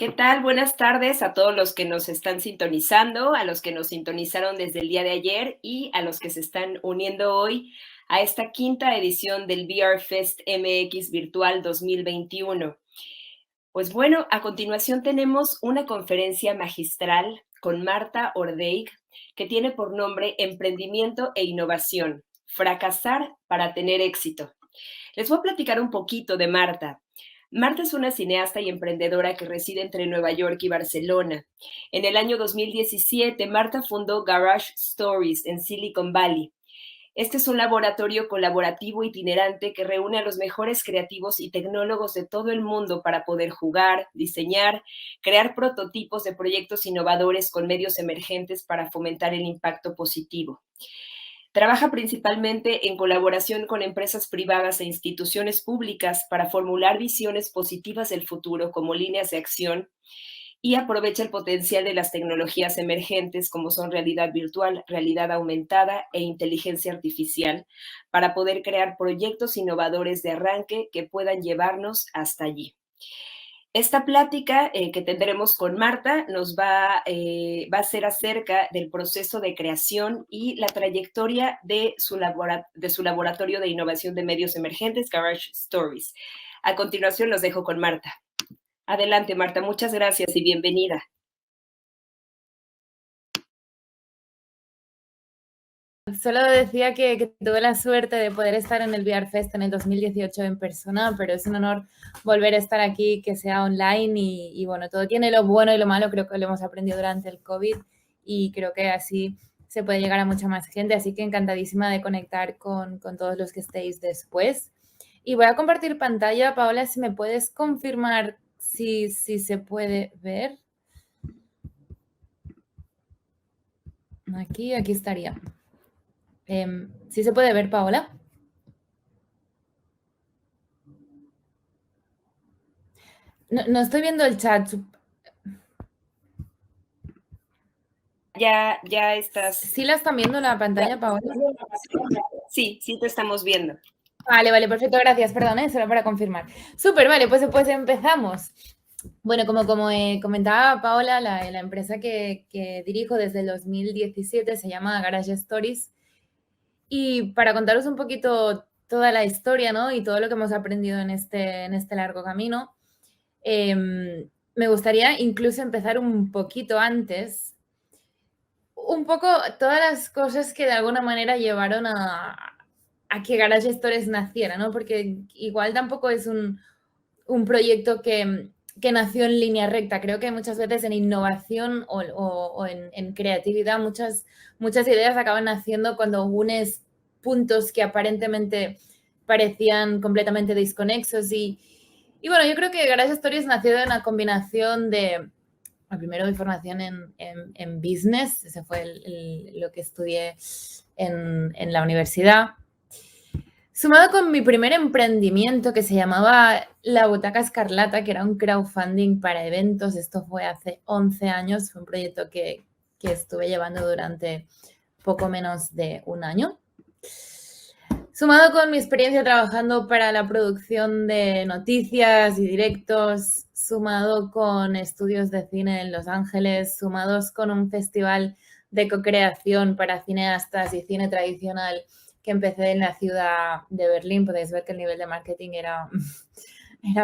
¿Qué tal? Buenas tardes a todos los que nos están sintonizando, a los que nos sintonizaron desde el día de ayer y a los que se están uniendo hoy a esta quinta edición del VR Fest MX Virtual 2021. Pues bueno, a continuación tenemos una conferencia magistral con Marta Ordeig, que tiene por nombre Emprendimiento e Innovación, fracasar para tener éxito. Les voy a platicar un poquito de Marta. Marta es una cineasta y emprendedora que reside entre Nueva York y Barcelona. En el año 2017, Marta fundó Garage Stories en Silicon Valley. Este es un laboratorio colaborativo itinerante que reúne a los mejores creativos y tecnólogos de todo el mundo para poder jugar, diseñar, crear prototipos de proyectos innovadores con medios emergentes para fomentar el impacto positivo. Trabaja principalmente en colaboración con empresas privadas e instituciones públicas para formular visiones positivas del futuro como líneas de acción y aprovecha el potencial de las tecnologías emergentes como son realidad virtual, realidad aumentada e inteligencia artificial para poder crear proyectos innovadores de arranque que puedan llevarnos hasta allí. Esta plática que tendremos con Marta va a ser acerca del proceso de creación y la trayectoria de su laboratorio de innovación de medios emergentes, Garage Stories. A continuación los dejo con Marta. Adelante, Marta, muchas gracias y bienvenida. Solo decía que tuve la suerte de poder estar en el VR Fest en el 2018 en persona, pero es un honor volver a estar aquí, que sea online y bueno, todo tiene lo bueno y lo malo, creo que lo hemos aprendido durante el COVID y creo que así se puede llegar a mucha más gente, así que encantadísima de conectar con todos los que estéis después. Y voy a compartir pantalla. Paola, si me puedes confirmar si se puede ver. Aquí estaría. ¿Sí se puede ver, Paola? No estoy viendo el chat. Ya estás. ¿Sí la están viendo la pantalla, Paola? Sí te estamos viendo. Vale, perfecto, gracias, perdón, solo para confirmar. Súper, vale, pues empezamos. Bueno, como comentaba Paola, la empresa que dirijo desde el 2017 se llama Garage Stories. Y para contaros un poquito toda la historia, ¿no? Y todo lo que hemos aprendido en este largo camino, me gustaría incluso empezar un poquito antes, un poco todas las cosas que de alguna manera llevaron a que Garage Stories naciera, ¿no? Porque igual tampoco es un proyecto que nació en línea recta. Creo que muchas veces en innovación o en creatividad muchas ideas acaban naciendo cuando unes puntos que aparentemente parecían completamente desconexos. Y bueno, yo creo que Garage Stories nació de una combinación de, primero, de formación en business. Ese fue lo que estudié en la universidad. Sumado con mi primer emprendimiento que se llamaba La Butaca Escarlata, que era un crowdfunding para eventos. Esto fue hace 11 años. Fue un proyecto que estuve llevando durante poco menos de un año. Sumado con mi experiencia trabajando para la producción de noticias y directos, sumado con estudios de cine en Los Ángeles, sumados con un festival de co-creación para cineastas y cine tradicional que empecé en la ciudad de Berlín. Podéis ver que el nivel de marketing era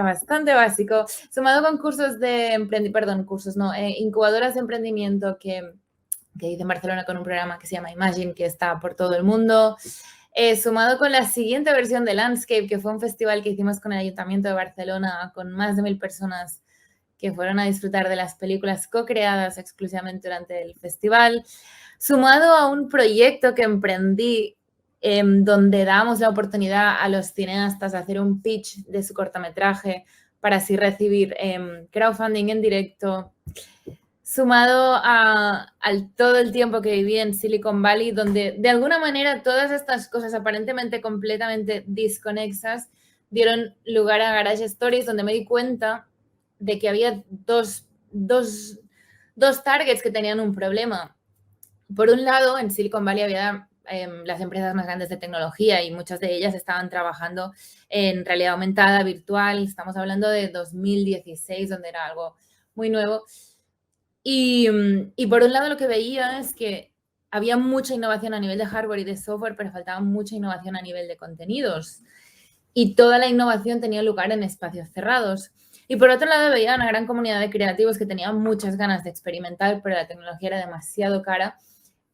bastante básico. Sumado con incubadoras de emprendimiento que hice en Barcelona con un programa que se llama Imagine, que está por todo el mundo. Sumado con la siguiente versión de Landscape, que fue un festival que hicimos con el Ayuntamiento de Barcelona, con más de 1.000 personas que fueron a disfrutar de las películas co-creadas exclusivamente durante el festival. Sumado a un proyecto que emprendí donde damos la oportunidad a los cineastas a hacer un pitch de su cortometraje para así recibir crowdfunding en directo. Sumado al todo el tiempo que viví en Silicon Valley, donde de alguna manera todas estas cosas aparentemente completamente desconexas dieron lugar a Garage Stories, donde me di cuenta de que había dos targets que tenían un problema. Por un lado, en Silicon Valley había las empresas más grandes de tecnología y muchas de ellas estaban trabajando en realidad aumentada, virtual. Estamos hablando de 2016, donde era algo muy nuevo. Y por un lado lo que veía es que había mucha innovación a nivel de hardware y de software, pero faltaba mucha innovación a nivel de contenidos. Y toda la innovación tenía lugar en espacios cerrados. Y por otro lado veía una gran comunidad de creativos que tenían muchas ganas de experimentar, pero la tecnología era demasiado cara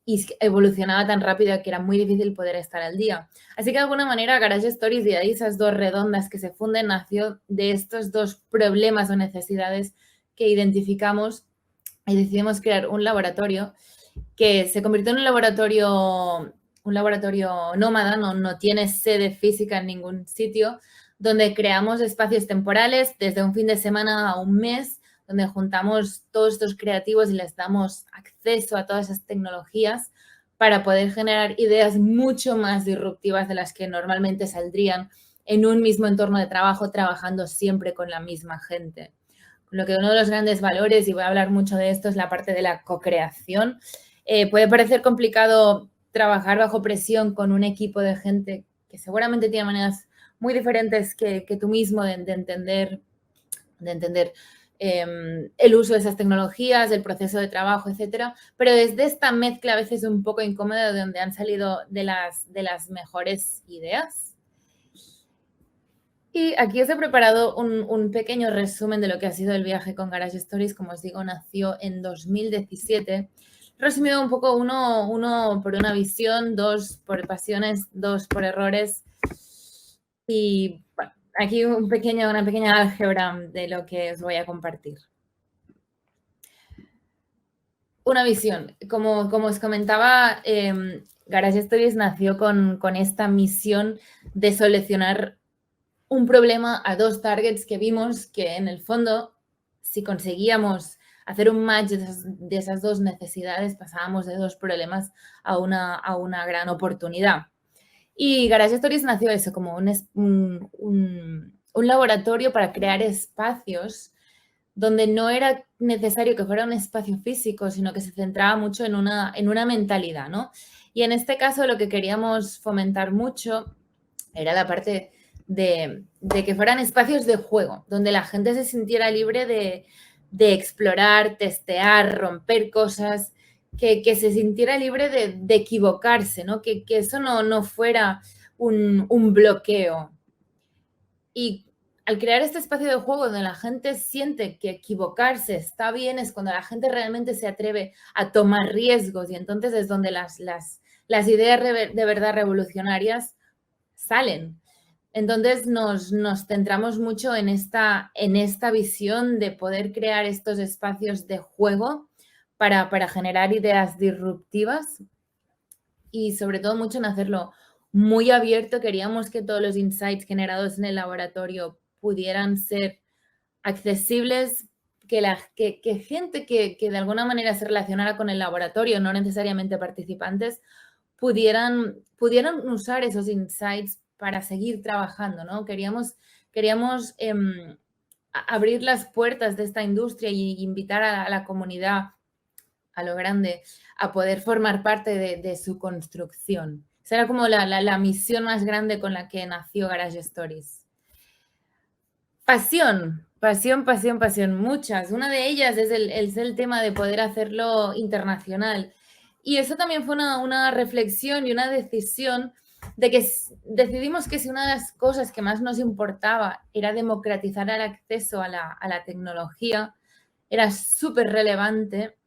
y evolucionaba tan rápido que era muy difícil poder estar al día. Así que de alguna manera Garage Stories, de ahí esas dos redondas que se funden, nació de estos dos problemas o necesidades que identificamos y decidimos crear un laboratorio que se convirtió en un laboratorio nómada, no tiene sede física en ningún sitio, donde creamos espacios temporales desde un fin de semana a un mes, donde juntamos todos estos creativos y les damos acceso a todas esas tecnologías para poder generar ideas mucho más disruptivas de las que normalmente saldrían en un mismo entorno de trabajo, trabajando siempre con la misma gente. Con lo que uno de los grandes valores, y voy a hablar mucho de esto, es la parte de la co-creación. Puede parecer complicado trabajar bajo presión con un equipo de gente que seguramente tiene maneras muy diferentes que tú mismo de entender el uso de esas tecnologías, el proceso de trabajo, etcétera. Pero desde esta mezcla a veces un poco incómoda de donde han salido de las mejores ideas. Y aquí os he preparado un pequeño resumen de lo que ha sido el viaje con Garage Stories. Como os digo, nació en 2017. Resumido un poco, uno por una visión, dos por pasiones, dos por errores. Y bueno, aquí una pequeña álgebra de lo que os voy a compartir. Una visión. Como os comentaba, Garage Stories nació con esta misión de solucionar un problema a dos targets que vimos que en el fondo, si conseguíamos hacer un match de esas dos necesidades, pasábamos de dos problemas a una gran oportunidad. Y Garage Stories nació eso, como un laboratorio para crear espacios donde no era necesario que fuera un espacio físico, sino que se centraba mucho en una mentalidad, ¿no? Y en este caso lo que queríamos fomentar mucho era la parte de que fueran espacios de juego, donde la gente se sintiera libre de explorar, testear, romper cosas, que se sintiera libre de equivocarse, ¿no? Que eso no fuera un bloqueo. Y al crear este espacio de juego donde la gente siente que equivocarse está bien, es cuando la gente realmente se atreve a tomar riesgos, y entonces es donde las ideas de verdad revolucionarias salen. Entonces nos centramos mucho en esta visión de poder crear estos espacios de juego para generar ideas disruptivas y sobre todo mucho en hacerlo muy abierto. Queríamos que todos los insights generados en el laboratorio pudieran ser accesibles, que gente que de alguna manera se relacionara con el laboratorio, no necesariamente participantes, pudieran usar esos insights para seguir trabajando, ¿no? Queríamos abrir las puertas de esta industria y invitar a la comunidad, a lo grande, a poder formar parte de su construcción. Esa era como la misión más grande con la que nació Garage Stories. Pasión, muchas. Una de ellas es el tema de poder hacerlo internacional. Y eso también fue una reflexión y una decisión de que decidimos que si una de las cosas que más nos importaba era democratizar el acceso a la tecnología, era súper relevante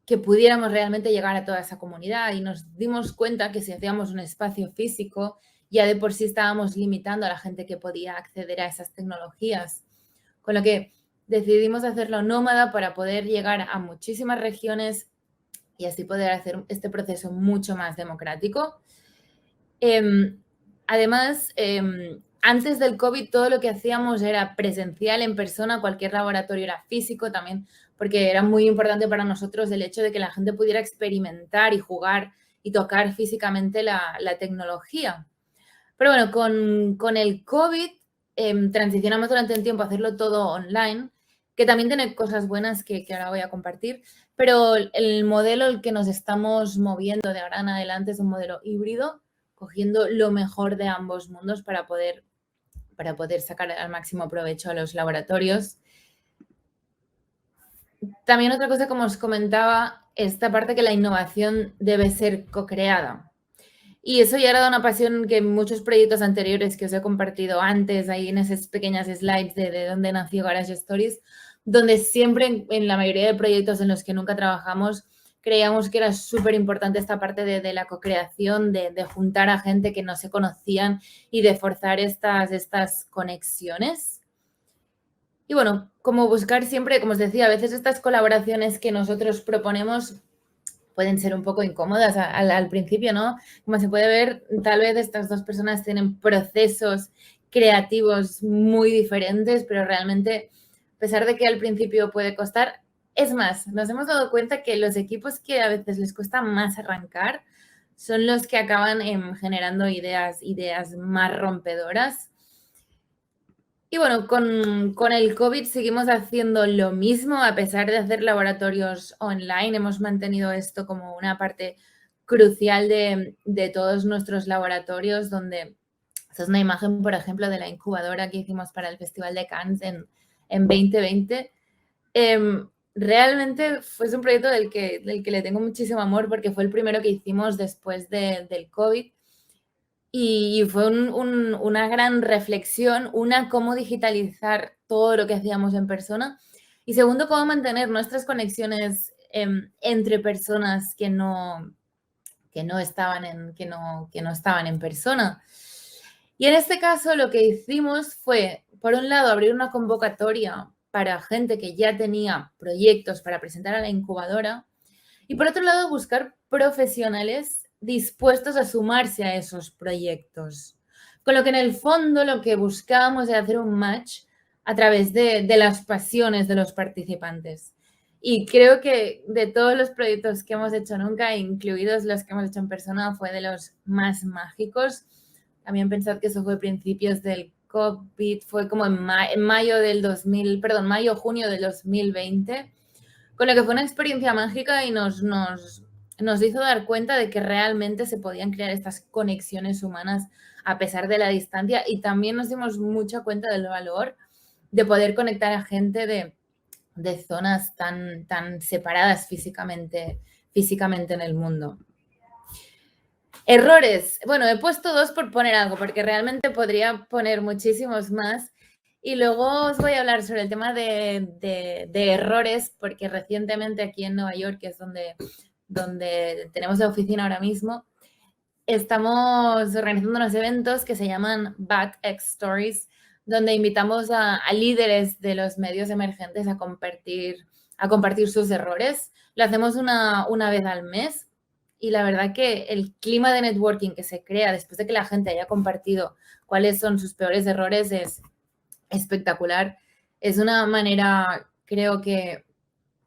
que pudiéramos realmente llegar a toda esa comunidad, y nos dimos cuenta que si hacíamos un espacio físico, ya de por sí estábamos limitando a la gente que podía acceder a esas tecnologías. Con lo que decidimos hacerlo nómada para poder llegar a muchísimas regiones y así poder hacer este proceso mucho más democrático. Además, antes del COVID todo lo que hacíamos era presencial, en persona, cualquier laboratorio era físico también, porque era muy importante para nosotros el hecho de que la gente pudiera experimentar y jugar y tocar físicamente la tecnología. Pero bueno, con el COVID transicionamos durante un tiempo a hacerlo todo online, que también tiene cosas buenas que ahora voy a compartir, pero el modelo al que nos estamos moviendo de ahora en adelante es un modelo híbrido, cogiendo lo mejor de ambos mundos para poder sacar al máximo provecho a los laboratorios. también otra cosa, como os comentaba, esta parte que la innovación debe ser co-creada. Y eso ya era una pasión que en muchos proyectos anteriores que os he compartido antes, ahí en esas pequeñas slides de dónde nació Garage Stories, donde siempre en la mayoría de proyectos en los que nunca trabajamos, creíamos que era súper importante esta parte de la co-creación, de juntar a gente que no se conocían y de forzar estas conexiones. Y bueno, como buscar siempre, como os decía, a veces estas colaboraciones que nosotros proponemos pueden ser un poco incómodas al principio, ¿no? Como se puede ver, tal vez estas dos personas tienen procesos creativos muy diferentes, pero realmente, a pesar de que al principio puede costar, es más, nos hemos dado cuenta que los equipos que a veces les cuesta más arrancar son los que acaban generando ideas más rompedoras. Y bueno, con el COVID seguimos haciendo lo mismo, a pesar de hacer laboratorios online, hemos mantenido esto como una parte crucial de todos nuestros laboratorios, donde esta es una imagen, por ejemplo, de la incubadora que hicimos para el Festival de Cannes en 2020. Realmente fue un proyecto del que le tengo muchísimo amor porque fue el primero que hicimos después del COVID. Y fue una gran reflexión, una, cómo digitalizar todo lo que hacíamos en persona y segundo, cómo mantener nuestras conexiones entre personas que no estaban en persona. Y en este caso lo que hicimos fue, por un lado, abrir una convocatoria para gente que ya tenía proyectos para presentar a la incubadora y por otro lado, buscar profesionales dispuestos a sumarse a esos proyectos. Con lo que en el fondo lo que buscábamos era hacer un match a través de las pasiones de los participantes. Y creo que de todos los proyectos que hemos hecho nunca, incluidos los que hemos hecho en persona, fue de los más mágicos. También pensad que eso fue principios del COVID, fue como en mayo del 2000, perdón, mayo-junio del 2020. Con lo que fue una experiencia mágica y nos hizo dar cuenta de que realmente se podían crear estas conexiones humanas a pesar de la distancia y también nos dimos mucha cuenta del valor de poder conectar a gente de zonas tan separadas físicamente en el mundo. Errores. Bueno, he puesto 2 por poner algo, porque realmente podría poner muchísimos más. Y luego os voy a hablar sobre el tema de errores, porque recientemente aquí en Nueva York, que es donde tenemos la oficina ahora mismo, estamos organizando unos eventos que se llaman Bad X Stories, donde invitamos a líderes de los medios emergentes a compartir sus errores. Lo hacemos una vez al mes. Y la verdad que el clima de networking que se crea después de que la gente haya compartido cuáles son sus peores errores es espectacular. Es una manera, creo que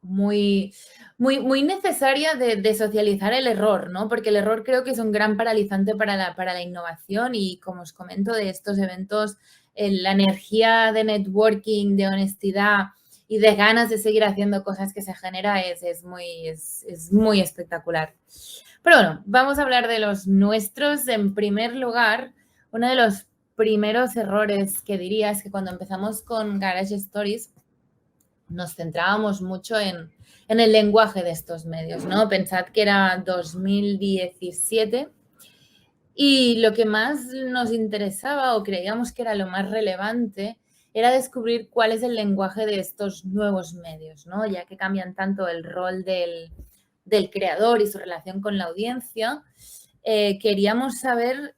muy necesaria de socializar el error, ¿no? Porque el error creo que es un gran paralizante para la innovación y, como os comento, de estos eventos, la energía de networking, de honestidad y de ganas de seguir haciendo cosas que se genera es muy espectacular. Pero bueno, vamos a hablar de los nuestros. En primer lugar, uno de los primeros errores que diría es que cuando empezamos con Garage Stories nos centrábamos mucho en el lenguaje de estos medios, ¿no? Pensad que era 2017 y lo que más nos interesaba o creíamos que era lo más relevante era descubrir cuál es el lenguaje de estos nuevos medios, ¿no? Ya que cambian tanto el rol del creador y su relación con la audiencia, queríamos saber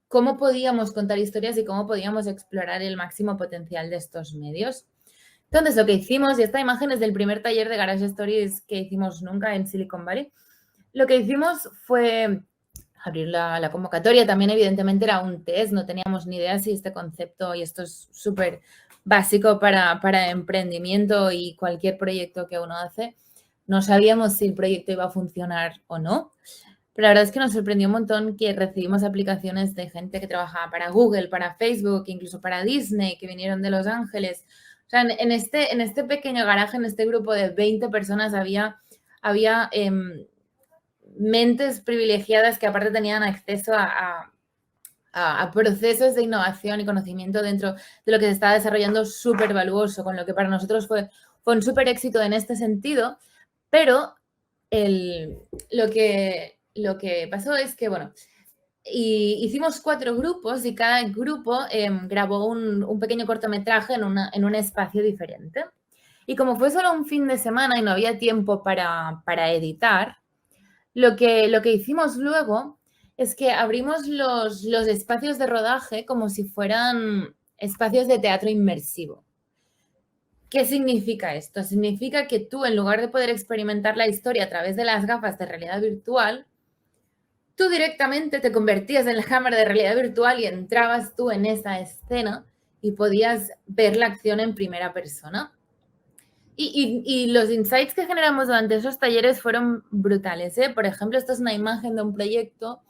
cómo podíamos contar historias y cómo podíamos explorar el máximo potencial de estos medios. Entonces, lo que hicimos, y esta imagen es del primer taller de Garage Stories que hicimos nunca en Silicon Valley, lo que hicimos fue abrir la convocatoria. También, evidentemente, era un test, no teníamos ni idea si este concepto, y esto es súper básico para emprendimiento y cualquier proyecto que uno hace, no sabíamos si el proyecto iba a funcionar o no. Pero la verdad es que nos sorprendió un montón que recibimos aplicaciones de gente que trabajaba para Google, para Facebook, incluso para Disney, que vinieron de Los Ángeles. O sea, en este pequeño garaje, en este grupo de 20 personas, había mentes privilegiadas que aparte tenían acceso a procesos de innovación y conocimiento dentro de lo que se estaba desarrollando súper valuoso, con lo que para nosotros fue fue un súper éxito en este sentido, pero lo que pasó es que, bueno, hicimos 4 grupos y cada grupo grabó un pequeño cortometraje en un espacio diferente. Y como fue solo un fin de semana y no había tiempo para editar, lo que hicimos luego es que abrimos los espacios de rodaje como si fueran espacios de teatro inmersivo. ¿Qué significa esto? Significa que tú, en lugar de poder experimentar la historia a través de las gafas de realidad virtual, tú directamente te convertías en la cámara de realidad virtual y entrabas tú en esa escena y podías ver la acción en primera persona. Y los insights que generamos durante esos talleres fueron brutales, ¿eh? Por ejemplo, esta es una imagen de un proyecto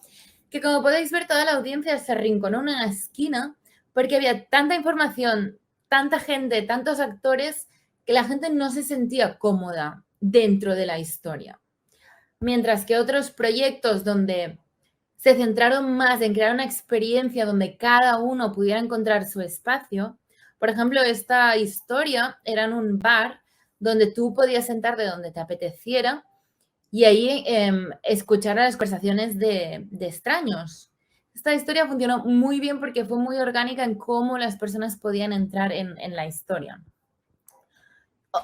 que, como podéis ver, toda la audiencia se arrinconó en una esquina porque había tanta información, tanta gente, tantos actores, que la gente no se sentía cómoda dentro de la historia. Mientras que otros proyectos donde se centraron más en crear una experiencia donde cada uno pudiera encontrar su espacio. Por ejemplo, esta historia era en un bar donde tú podías sentarte donde te apeteciera y ahí escuchar las conversaciones de extraños. Esta historia funcionó muy bien porque fue muy orgánica en cómo las personas podían entrar en la historia.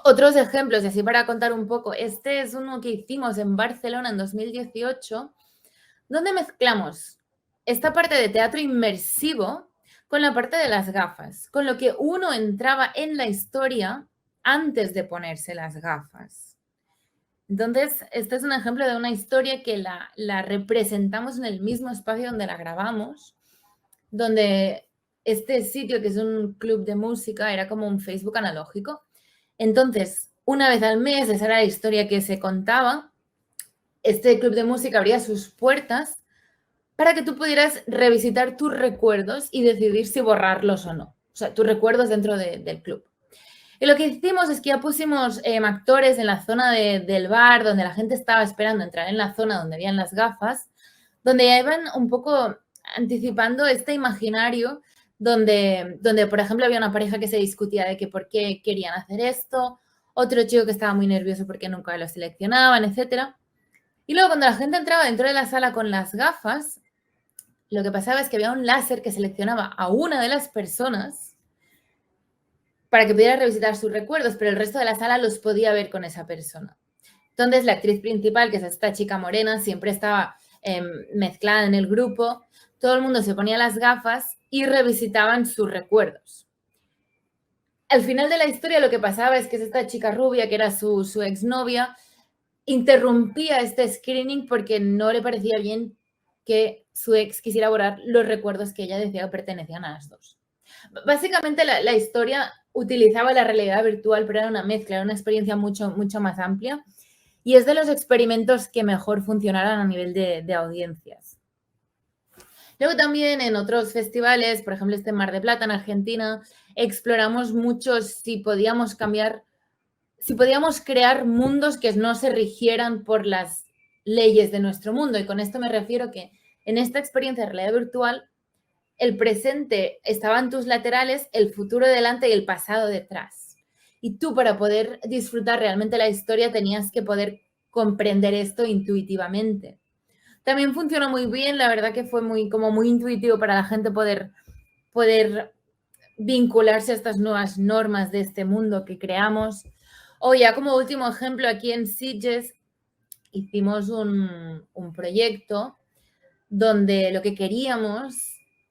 Otros ejemplos, y así para contar un poco, este es uno que hicimos en Barcelona en 2018, donde mezclamos esta parte de teatro inmersivo con la parte de las gafas, con lo que uno entraba en la historia antes de ponerse las gafas. Entonces, este es un ejemplo de una historia que la representamos en el mismo espacio donde la grabamos, donde este sitio, que es un club de música, era como un Facebook analógico. Entonces, una vez al mes, esa era la historia que se contaba, este club de música abría sus puertas para que tú pudieras revisitar tus recuerdos y decidir si borrarlos o no. O sea, tus recuerdos dentro del club. Y lo que hicimos es que ya pusimos actores en la zona del bar, donde la gente estaba esperando entrar en la zona donde habían las gafas, donde ya iban un poco anticipando este imaginario donde, por ejemplo, había una pareja que se discutía de que por qué querían hacer esto, otro chico que estaba muy nervioso porque nunca lo seleccionaban, etc. Y luego cuando la gente entraba dentro de la sala con las gafas, lo que pasaba es que había un láser que seleccionaba a una de las personas para que pudiera revisitar sus recuerdos, pero el resto de la sala los podía ver con esa persona. Entonces, la actriz principal, que es esta chica morena, siempre estaba mezclada en el grupo. Todo el mundo se ponía las gafas y revisitaban sus recuerdos. Al final de la historia lo que pasaba es que esta chica rubia, que era su exnovia, interrumpía este screening porque no le parecía bien que su ex quisiera borrar los recuerdos que ella decía que pertenecían a las dos. Básicamente la historia utilizaba la realidad virtual, pero era una mezcla, era una experiencia mucho, mucho más amplia y es de los experimentos que mejor funcionaron a nivel de audiencias. Luego también en otros festivales, por ejemplo este Mar de Plata en Argentina, exploramos mucho si podíamos crear mundos que no se rigieran por las leyes de nuestro mundo. Y con esto me refiero que en esta experiencia de realidad virtual, el presente estaba en tus laterales, el futuro delante y el pasado detrás. Y tú, para poder disfrutar realmente la historia, tenías que poder comprender esto intuitivamente. También funcionó muy bien, la verdad que fue muy intuitivo para la gente poder vincularse a estas nuevas normas de este mundo que creamos. O ya como último ejemplo, aquí en Sitges hicimos un proyecto donde lo que queríamos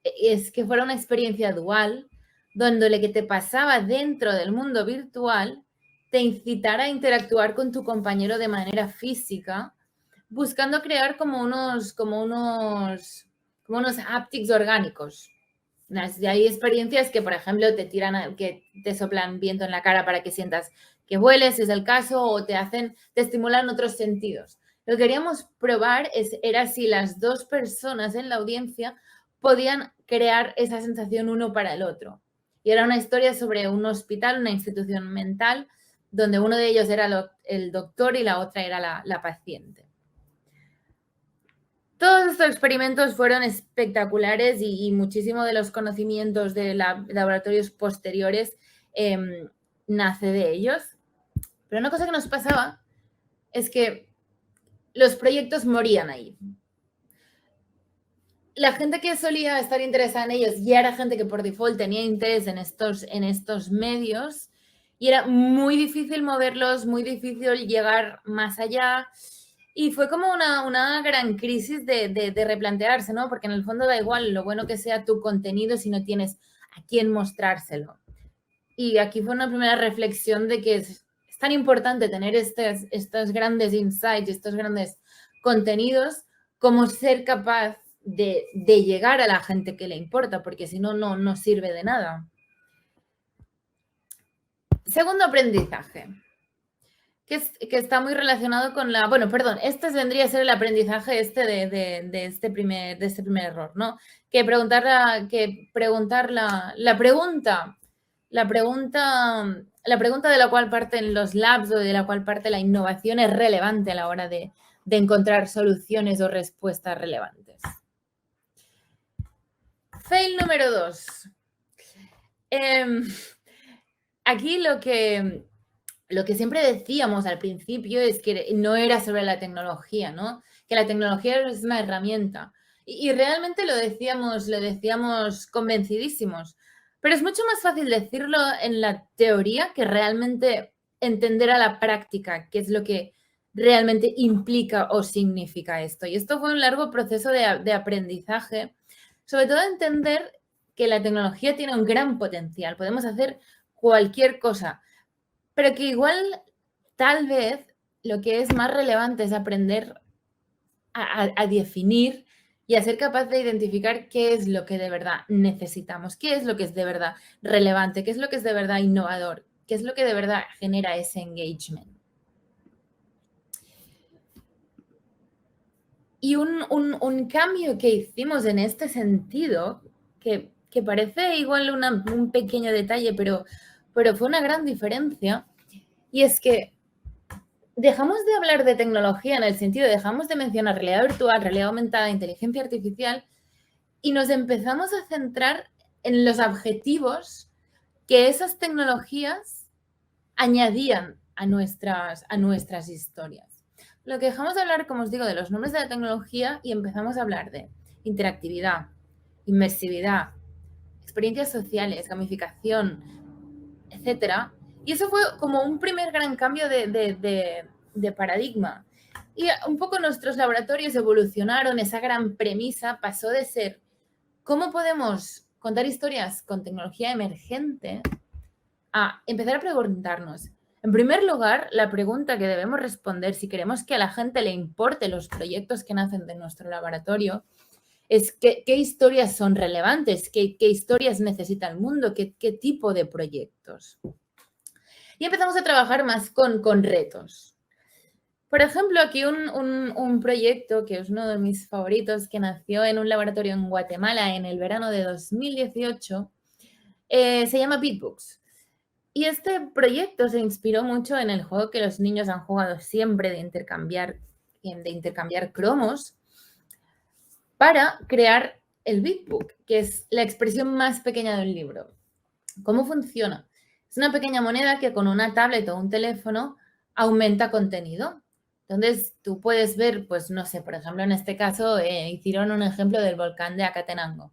es que fuera una experiencia dual, donde lo que te pasaba dentro del mundo virtual te incitara a interactuar con tu compañero de manera física, buscando crear como unos haptics orgánicos. Hay experiencias que, por ejemplo, que te soplan viento en la cara para que sientas que vueles, si es el caso, o te estimulan otros sentidos. Lo que queríamos probar era si las dos personas en la audiencia podían crear esa sensación uno para el otro. Y era una historia sobre un hospital, una institución mental, donde uno de ellos era el doctor y la otra era la paciente. Todos estos experimentos fueron espectaculares y muchísimo de los conocimientos de laboratorios posteriores nace de ellos. Pero una cosa que nos pasaba es que los proyectos morían ahí. La gente que solía estar interesada en ellos ya era gente que por default tenía interés en estos medios y era muy difícil moverlos, muy difícil llegar más allá. Y fue como una gran crisis de replantearse, ¿no? Porque en el fondo da igual lo bueno que sea tu contenido si no tienes a quién mostrárselo. Y aquí fue una primera reflexión de que es tan importante tener estos grandes insights, estos grandes contenidos, como ser capaz de llegar a la gente que le importa, porque si no, no sirve de nada. Segundo aprendizaje, que está muy relacionado con la... Bueno, perdón, este vendría a ser el aprendizaje de este primer error, ¿no? Que preguntar la pregunta de la cual parten los labs o de la cual parte la innovación es relevante a la hora de encontrar soluciones o respuestas relevantes. Fail número 2. Aquí lo que siempre decíamos al principio es que no era sobre la tecnología, ¿no? Que la tecnología es una herramienta. Y realmente lo decíamos convencidísimos. Pero es mucho más fácil decirlo en la teoría que realmente entender a la práctica qué es lo que realmente implica o significa esto. Y esto fue un largo proceso de aprendizaje, sobre todo entender que la tecnología tiene un gran potencial. Podemos hacer cualquier cosa, pero que igual tal vez lo que es más relevante es aprender a definir y a ser capaz de identificar qué es lo que de verdad necesitamos, qué es lo que es de verdad relevante, qué es lo que es de verdad innovador, qué es lo que de verdad genera ese engagement. Y un cambio que hicimos en este sentido, que parece igual un pequeño detalle, pero fue una gran diferencia, y es que dejamos de hablar de tecnología en el sentido, dejamos de mencionar realidad virtual, realidad aumentada, inteligencia artificial, y nos empezamos a centrar en los objetivos que esas tecnologías añadían a nuestras historias. Lo que dejamos de hablar, como os digo, de los nombres de la tecnología y empezamos a hablar de interactividad, inmersividad, experiencias sociales, gamificación, etcétera. Y eso fue como un primer gran cambio de paradigma. Y un poco nuestros laboratorios evolucionaron, esa gran premisa pasó de ser cómo podemos contar historias con tecnología emergente a empezar a preguntarnos, en primer lugar, la pregunta que debemos responder si queremos que a la gente le importe los proyectos que nacen de nuestro laboratorio es qué historias son relevantes, qué historias necesita el mundo, qué tipo de proyectos. Y empezamos a trabajar más con retos. Por ejemplo, aquí un proyecto que es uno de mis favoritos, que nació en un laboratorio en Guatemala en el verano de 2018, se llama Beatbooks. Y este proyecto se inspiró mucho en el juego que los niños han jugado siempre de intercambiar cromos para crear el Beatbook, que es la expresión más pequeña de un libro. ¿Cómo funciona? Es una pequeña moneda que con una tablet o un teléfono aumenta contenido. Entonces, tú puedes ver, pues no sé, por ejemplo, en este caso hicieron un ejemplo del volcán de Acatenango.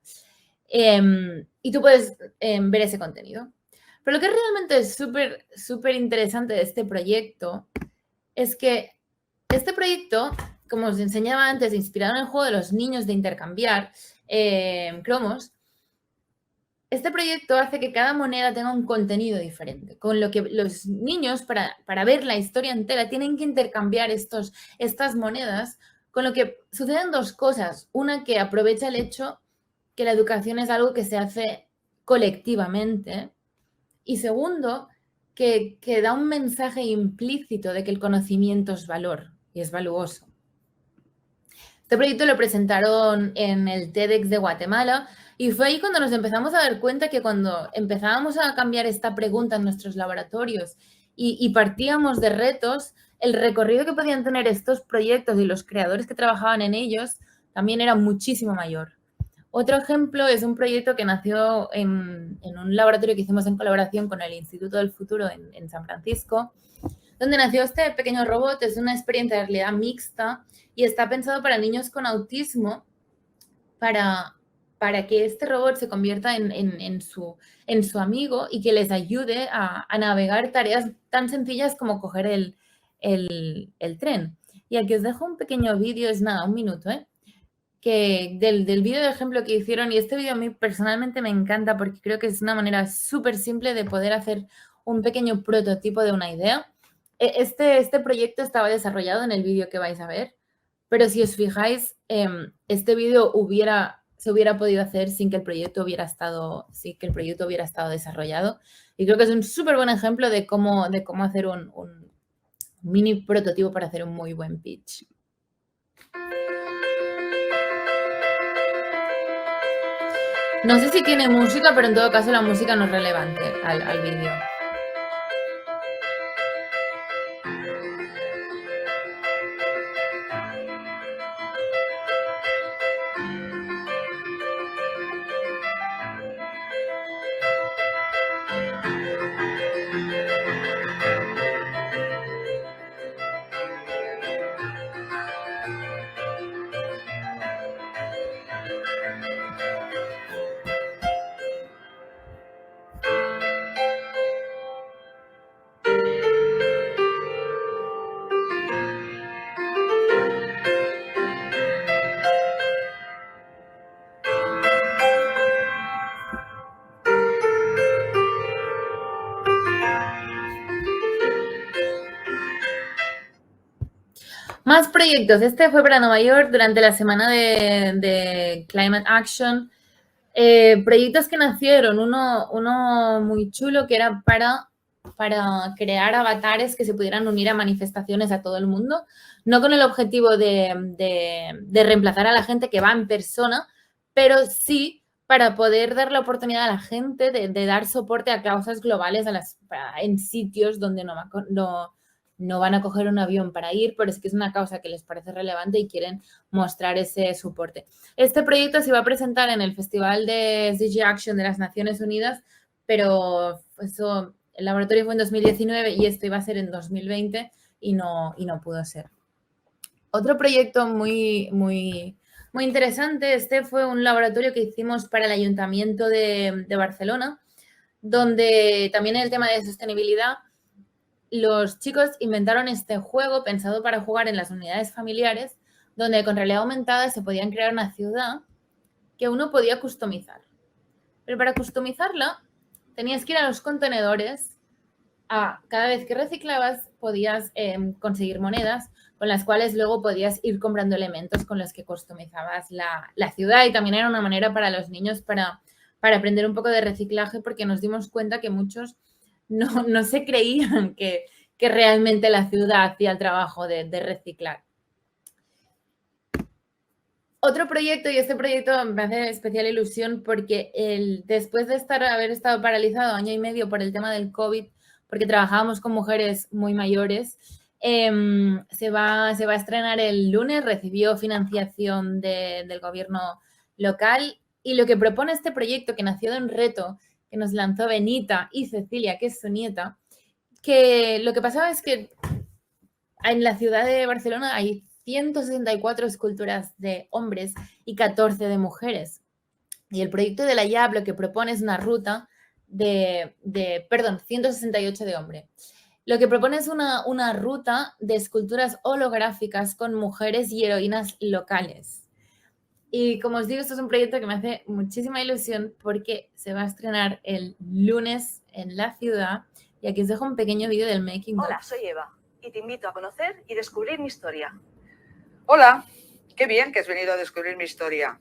Y tú puedes ver ese contenido. Pero lo que realmente es súper interesante de este proyecto es que este proyecto, como os enseñaba antes, inspirado en el juego de los niños de intercambiar cromos, este proyecto hace que cada moneda tenga un contenido diferente, con lo que los niños, para ver la historia entera, tienen que intercambiar estas monedas, con lo que suceden dos cosas. Una, que aprovecha el hecho que la educación es algo que se hace colectivamente. Y segundo, que da un mensaje implícito de que el conocimiento es valor y es valuoso. Este proyecto lo presentaron en el TEDx de Guatemala y fue ahí cuando nos empezamos a dar cuenta que cuando empezábamos a cambiar esta pregunta en nuestros laboratorios y partíamos de retos, el recorrido que podían tener estos proyectos y los creadores que trabajaban en ellos también era muchísimo mayor. Otro ejemplo es un proyecto que nació en un laboratorio que hicimos en colaboración con el Instituto del Futuro en San Francisco, donde nació este pequeño robot. Es una experiencia de realidad mixta y está pensado para niños con autismo, para que este robot se convierta en su amigo y que les ayude a navegar tareas tan sencillas como coger el tren. Y aquí os dejo un pequeño vídeo, es nada, un minuto, que del vídeo de ejemplo que hicieron, y este vídeo a mí personalmente me encanta porque creo que es una manera súper simple de poder hacer un pequeño prototipo de una idea. Este proyecto estaba desarrollado en el vídeo que vais a ver, pero si os fijáis, este vídeo se hubiera podido hacer sin que el proyecto hubiera estado desarrollado. Y creo que es un súper buen ejemplo de cómo hacer un mini prototipo para hacer un muy buen pitch. No sé si tiene música, pero en todo caso la música no es relevante al vídeo. Más proyectos. Este fue para Nueva York durante la semana de Climate Action. Proyectos que nacieron, uno muy chulo que era para crear avatares que se pudieran unir a manifestaciones a todo el mundo, no con el objetivo de reemplazar a la gente que va en persona, pero sí para poder dar la oportunidad a la gente de dar soporte a causas globales en sitios donde no van a coger un avión para ir, pero es que es una causa que les parece relevante y quieren mostrar ese soporte. Este proyecto se iba a presentar en el Festival de SDG Action de las Naciones Unidas, pero el laboratorio fue en 2019 y esto iba a ser en 2020 y no pudo ser. Otro proyecto muy, muy, muy interesante, este fue un laboratorio que hicimos para el Ayuntamiento de Barcelona, donde también en el tema de sostenibilidad los chicos inventaron este juego pensado para jugar en las unidades familiares, donde con realidad aumentada se podían crear una ciudad que uno podía customizar. Pero para customizarla tenías que ir a los contenedores. Cada vez que reciclabas podías conseguir monedas con las cuales luego podías ir comprando elementos con los que customizabas la ciudad, y también era una manera para los niños para aprender un poco de reciclaje, porque nos dimos cuenta que muchos no se creían que realmente la ciudad hacía el trabajo de reciclar. Otro proyecto, y este proyecto me hace especial ilusión porque después de haber estado paralizado año y medio por el tema del COVID, porque trabajábamos con mujeres muy mayores, se va a estrenar el lunes, recibió financiación del gobierno local, y lo que propone este proyecto, que nació de un reto que nos lanzó Benita y Cecilia, que es su nieta, que lo que pasaba es que en la ciudad de Barcelona hay 164 esculturas de hombres y 14 de mujeres. Y el proyecto de la IAB lo que propone es una ruta 168 de hombres. Lo que propone es una ruta de esculturas holográficas con mujeres y heroínas locales. Y como os digo, esto es un proyecto que me hace muchísima ilusión porque se va a estrenar el lunes en la ciudad. Y aquí os dejo un pequeño vídeo del making of. Hola, soy Eva y te invito a conocer y descubrir mi historia. Hola, qué bien que has venido a descubrir mi historia.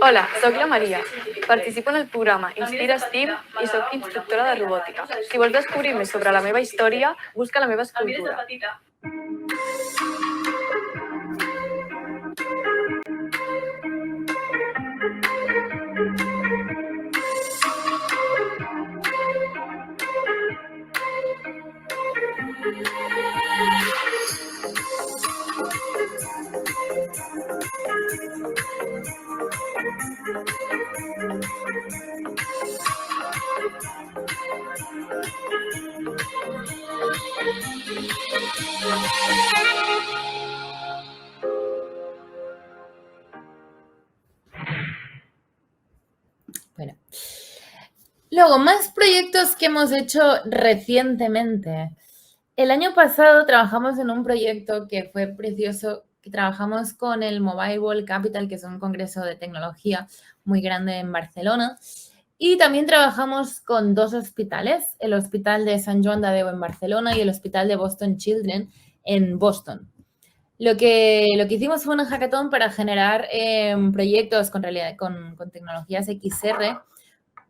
Hola, soc la Maria. Participo en el programa Inspira STEAM i soc instructora de robòtica. Si vols descobrir més sobre la meva història, busca la meva escultura. Bueno. Luego, más proyectos que hemos hecho recientemente. El año pasado trabajamos en un proyecto que fue precioso, que trabajamos con el Mobile World Capital, que es un congreso de tecnología muy grande en Barcelona. Y también trabajamos con 2 hospitales, el Hospital de Sant Joan de Déu en Barcelona y el Hospital de Boston Children en Boston. Lo que hicimos fue un hackathon para generar proyectos con tecnologías XR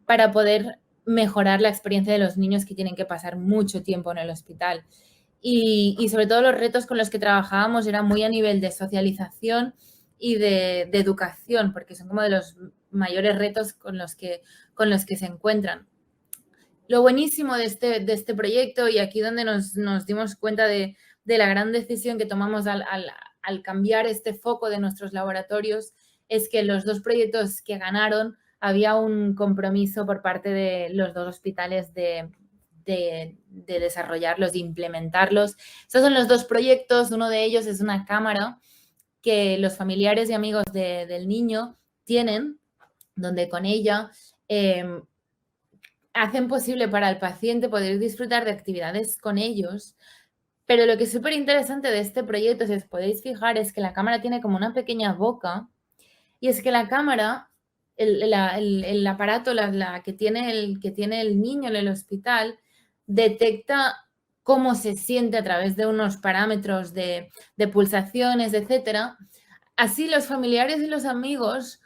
para poder mejorar la experiencia de los niños que tienen que pasar mucho tiempo en el hospital. Y sobre todo los retos con los que trabajábamos eran muy a nivel de socialización y de educación, porque son como de los mayores retos con los que se encuentran. Lo buenísimo de este proyecto, y aquí donde nos dimos cuenta de la gran decisión que tomamos al cambiar este foco de nuestros laboratorios, es que los 2 proyectos que ganaron había un compromiso por parte de los 2 hospitales de desarrollarlos, de implementarlos. Estos son los 2 proyectos. Uno de ellos es una cámara que los familiares y amigos del niño tienen, donde con ella hacen posible para el paciente poder disfrutar de actividades con ellos. Pero lo que es súper interesante de este proyecto, si os podéis fijar, es que la cámara tiene como una pequeña boca, y es que la cámara, el aparato que tiene el niño en el hospital, detecta cómo se siente a través de unos parámetros de pulsaciones, etcétera. Así los familiares y los amigos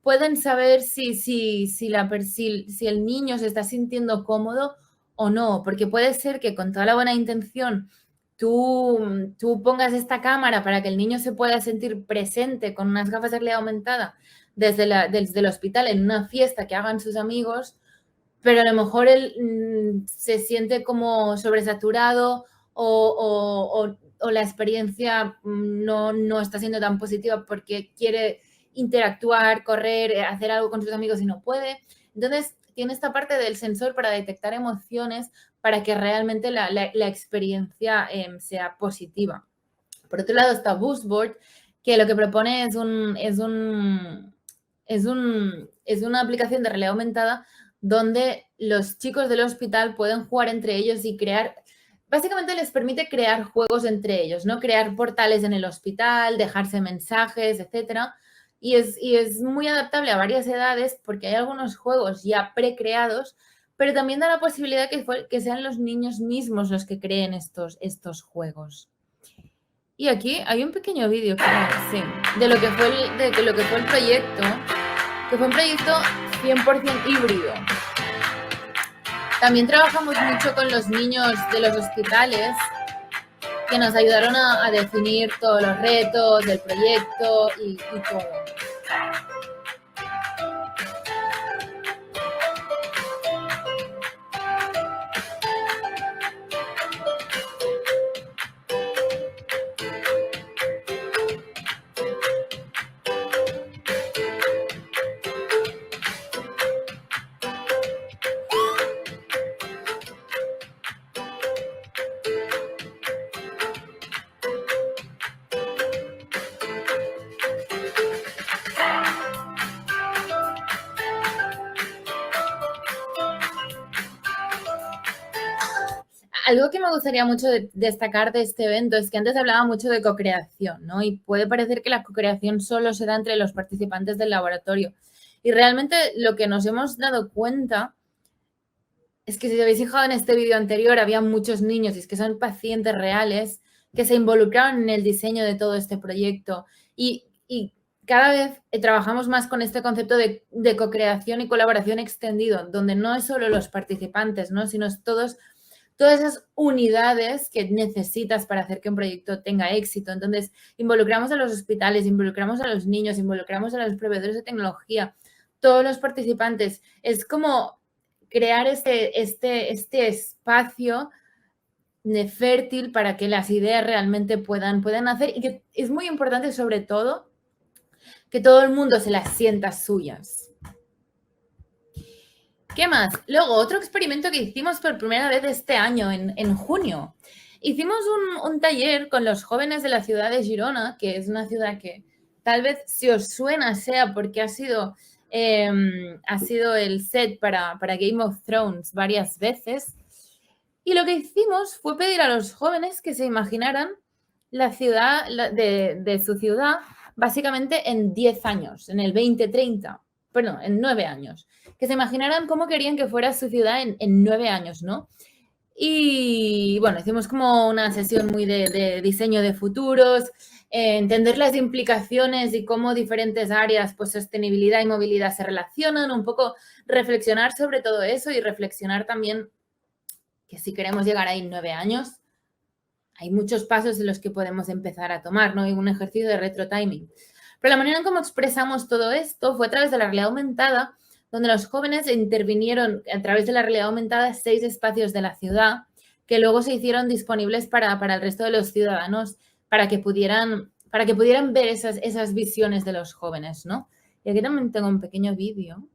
pueden saber si el niño se está sintiendo cómodo o no, porque puede ser que con toda la buena intención tú pongas esta cámara para que el niño se pueda sentir presente con unas gafas de realidad aumentada desde el hospital en una fiesta que hagan sus amigos, pero a lo mejor él se siente como sobresaturado o la experiencia no está siendo tan positiva porque quiere interactuar, correr, hacer algo con sus amigos y no puede. Entonces, tiene esta parte del sensor para detectar emociones para que realmente la experiencia sea positiva. Por otro lado está Boostboard, que lo que propone es una aplicación de realidad aumentada donde los chicos del hospital pueden jugar entre ellos y crear, básicamente les permite crear juegos entre ellos, ¿no? Crear portales en el hospital, dejarse mensajes, etcétera. Y es muy adaptable a varias edades porque hay algunos juegos ya precreados, pero también da la posibilidad que sean los niños mismos los que creen estos juegos. Y aquí hay un pequeño vídeo, sí, de lo que fue el proyecto, que fue un proyecto 100% híbrido. También trabajamos mucho con los niños de los hospitales que nos ayudaron a definir todos los retos del proyecto y todo. Algo que me gustaría mucho destacar de este evento es que antes hablaba mucho de co-creación, ¿no? Y puede parecer que la co-creación solo se da entre los participantes del laboratorio. Y realmente lo que nos hemos dado cuenta es que si os habéis fijado en este vídeo anterior, había muchos niños, y es que son pacientes reales, que se involucraron en el diseño de todo este proyecto. Y cada vez trabajamos más con este concepto de co-creación y colaboración extendido, donde no es solo los participantes, ¿no? Sino es todas esas unidades que necesitas para hacer que un proyecto tenga éxito. Entonces, involucramos a los hospitales, involucramos a los niños, involucramos a los proveedores de tecnología, todos los participantes. Es como crear este espacio fértil para que las ideas realmente puedan hacer. Y que es muy importante, sobre todo, que todo el mundo se las sienta suyas. ¿Qué más? Luego, otro experimento que hicimos por primera vez este año, en junio. Hicimos un taller con los jóvenes de la ciudad de Girona, que es una ciudad que tal vez si os suena sea porque ha sido el set para Game of Thrones varias veces. Y lo que hicimos fue pedir a los jóvenes que se imaginaran la ciudad de su ciudad básicamente en 10 años, en el 2030, perdón, en 9 años. Que se imaginaran cómo querían que fuera su ciudad en 9 años, ¿no? Y bueno, hicimos como una sesión muy de diseño de futuros, entender las implicaciones y cómo diferentes áreas, pues sostenibilidad y movilidad se relacionan, un poco reflexionar sobre todo eso y reflexionar también que si queremos llegar ahí en 9 años, hay muchos pasos en los que podemos empezar a tomar, ¿no? Y un ejercicio de retro-timing. Pero la manera en cómo expresamos todo esto fue a través de la realidad aumentada, donde los jóvenes intervinieron a través de la realidad aumentada 6 espacios de la ciudad que luego se hicieron disponibles para el resto de los ciudadanos para que pudieran ver esas visiones de los jóvenes, ¿no? Y aquí también tengo un pequeño vídeo.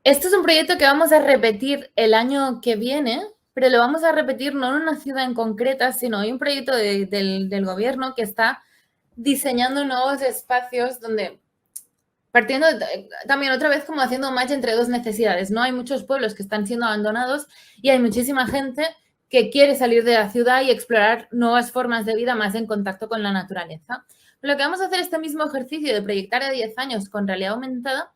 Esto es un proyecto que vamos a repetir el año que viene, pero lo vamos a repetir no en una ciudad en concreta, sino hay un proyecto del gobierno que está diseñando nuevos espacios donde, partiendo también otra vez como haciendo un match entre dos necesidades, ¿no? Hay muchos pueblos que están siendo abandonados y hay muchísima gente que quiere salir de la ciudad y explorar nuevas formas de vida más en contacto con la naturaleza. Lo que vamos a hacer este mismo ejercicio de proyectar a 10 años con realidad aumentada,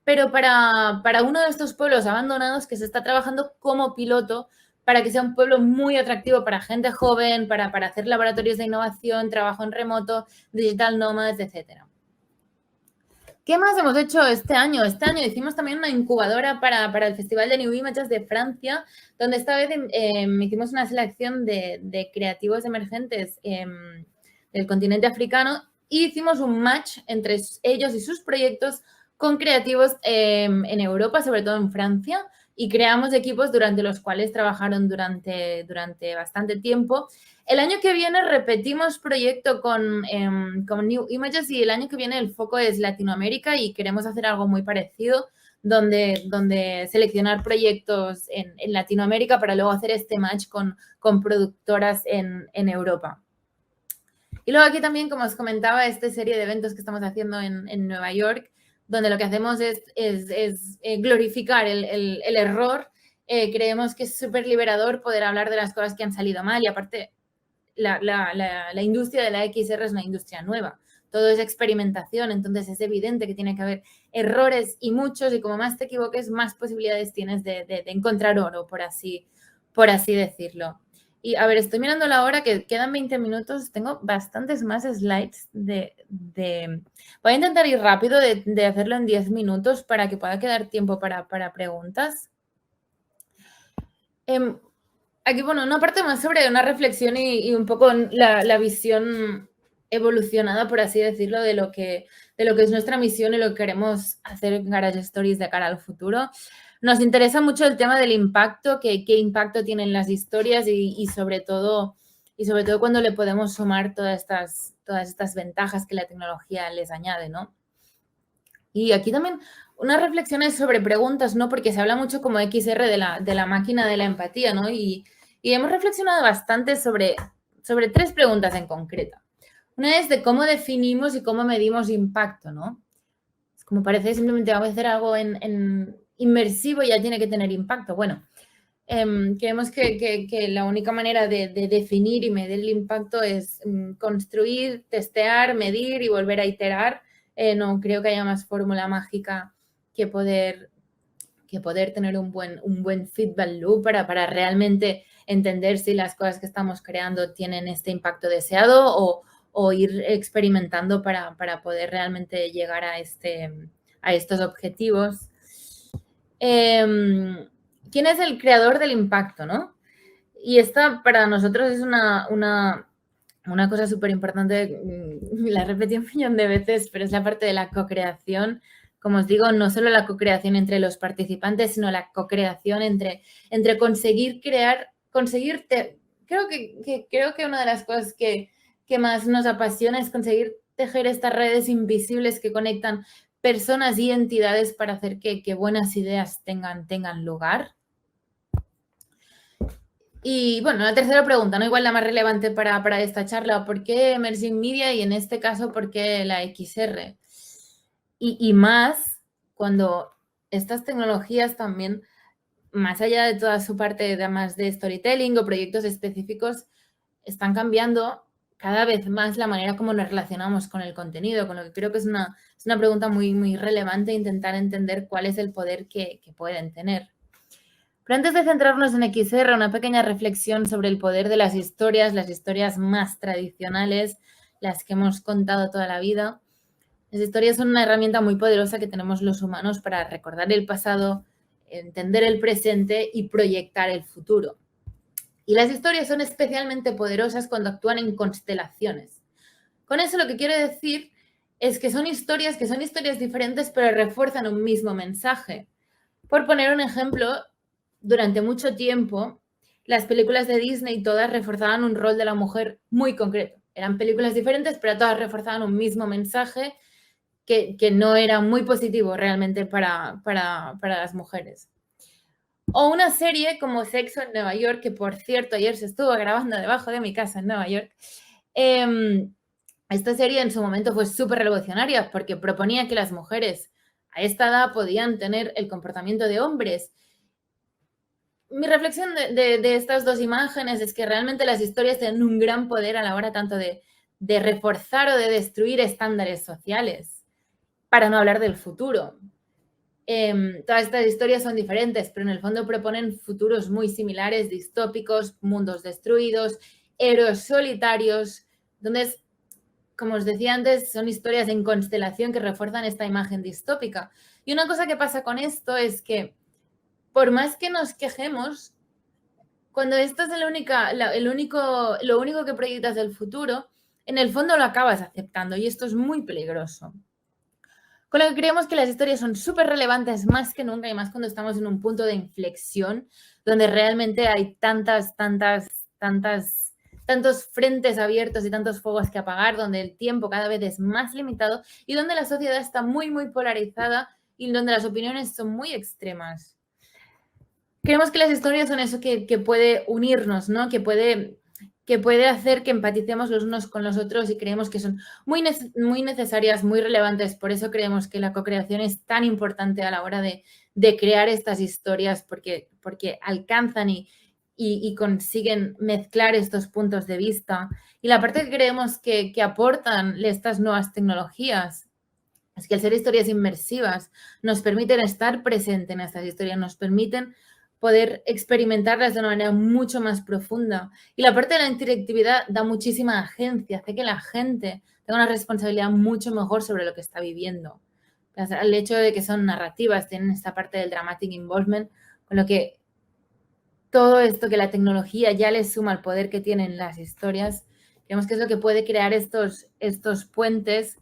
pero para uno de estos pueblos abandonados que se está trabajando como piloto para que sea un pueblo muy atractivo para gente joven, para hacer laboratorios de innovación, trabajo en remoto, digital nomads, etc. ¿Qué más hemos hecho este año? Este año hicimos también una incubadora para el Festival de New Images de Francia, donde esta vez hicimos una selección de creativos emergentes del continente africano y hicimos un match entre ellos y sus proyectos con creativos en Europa, sobre todo en Francia, y creamos equipos durante los cuales trabajaron durante bastante tiempo. El año que viene repetimos proyecto con New Images y el año que viene el foco es Latinoamérica y queremos hacer algo muy parecido, donde seleccionar proyectos en Latinoamérica para luego hacer este match con productoras en Europa. Y luego aquí también, como os comentaba, esta serie de eventos que estamos haciendo en Nueva York, donde lo que hacemos es glorificar el error. Creemos que es súper liberador poder hablar de las cosas que han salido mal y aparte la industria de la XR es una industria nueva. Todo es experimentación, entonces es evidente que tiene que haber errores y muchos y como más te equivoques, más posibilidades tienes de encontrar oro, por así decirlo. Y a ver, estoy mirando la hora que quedan 20 minutos, tengo bastantes más slides Voy a intentar ir rápido de hacerlo en 10 minutos para que pueda quedar tiempo para preguntas. Aquí, bueno, una parte más sobre una reflexión y un poco la visión evolucionada, por así decirlo, de lo que es nuestra misión y lo que queremos hacer en Garage Stories de cara al futuro. Nos interesa mucho el tema del impacto, qué impacto tienen las historias y sobre todo cuando le podemos sumar todas estas ventajas que la tecnología les añade, ¿no? Y aquí también unas reflexiones sobre preguntas, ¿no? Porque se habla mucho como XR de la máquina de la empatía, ¿no? Y hemos reflexionado bastante sobre 3 preguntas en concreto. Una es de cómo definimos y cómo medimos impacto, ¿no? Es como parece simplemente vamos a hacer algo en inmersivo y ya tiene que tener impacto. Bueno, creemos que la única manera de definir y medir el impacto es construir, testear, medir y volver a iterar. No creo que haya más fórmula mágica que poder tener un buen feedback loop para realmente entender si las cosas que estamos creando tienen este impacto deseado o ir experimentando para poder realmente llegar a estos objetivos. ¿Quién es el creador del impacto, no? Y esta para nosotros es una cosa súper importante, la he repetido un millón de veces, pero es la parte de la co-creación. Como os digo, no solo la co-creación entre los participantes, sino la co-creación entre conseguir crear, creo que una de las cosas que más nos apasiona es conseguir tejer estas redes invisibles que conectan personas y entidades para hacer que buenas ideas tengan lugar. Y bueno, la tercera pregunta, no igual la más relevante para esta charla, ¿por qué Emerging Media y en este caso por qué la XR? Y más cuando estas tecnologías también, más allá de toda su parte más de storytelling o proyectos específicos, están cambiando cada vez más la manera como nos relacionamos con el contenido, con lo que creo que es una pregunta muy, muy relevante intentar entender cuál es el poder que pueden tener. Pero antes de centrarnos en XR, una pequeña reflexión sobre el poder de las historias más tradicionales, las que hemos contado toda la vida. Las historias son una herramienta muy poderosa que tenemos los humanos para recordar el pasado, entender el presente y proyectar el futuro. Y las historias son especialmente poderosas cuando actúan en constelaciones. Con eso lo que quiero decir es que son historias diferentes, pero refuerzan un mismo mensaje. Por poner un ejemplo, durante mucho tiempo, las películas de Disney todas reforzaban un rol de la mujer muy concreto. Eran películas diferentes, pero todas reforzaban un mismo mensaje que no era muy positivo realmente para las mujeres. O una serie como Sexo en Nueva York, que por cierto ayer se estuvo grabando debajo de mi casa en Nueva York. Esta serie en su momento fue súper revolucionaria porque proponía que las mujeres a esta edad podían tener el comportamiento de hombres. Mi reflexión de estas dos imágenes es que realmente las historias tienen un gran poder a la hora tanto de reforzar o de destruir estándares sociales, para no hablar del futuro. Todas estas historias son diferentes, pero en el fondo proponen futuros muy similares, distópicos, mundos destruidos, héroes solitarios, donde, como os decía antes, son historias en constelación que refuerzan esta imagen distópica. Y una cosa que pasa con esto es que, por más que nos quejemos, cuando esto es lo único que proyectas del futuro, en el fondo lo acabas aceptando y esto es muy peligroso. Con lo que creemos que las historias son súper relevantes más que nunca y más cuando estamos en un punto de inflexión donde realmente hay tantos frentes abiertos y tantos fuegos que apagar, donde el tiempo cada vez es más limitado y donde la sociedad está muy, muy polarizada y donde las opiniones son muy extremas. Creemos que las historias son eso que puede unirnos, ¿no? Que puede hacer que empaticemos los unos con los otros y creemos que son muy necesarias, muy relevantes. Por eso creemos que la co-creación es tan importante a la hora de crear estas historias porque alcanzan y consiguen mezclar estos puntos de vista. Y la parte que creemos que aportan estas nuevas tecnologías es que al ser historias inmersivas nos permiten estar presentes en estas historias, nos permiten poder experimentarlas de una manera mucho más profunda. Y la parte de la interactividad da muchísima agencia, hace que la gente tenga una responsabilidad mucho mejor sobre lo que está viviendo. El hecho de que son narrativas, tienen esta parte del dramatic involvement, con lo que todo esto que la tecnología ya le suma al poder que tienen las historias, creemos que es lo que puede crear estos puentes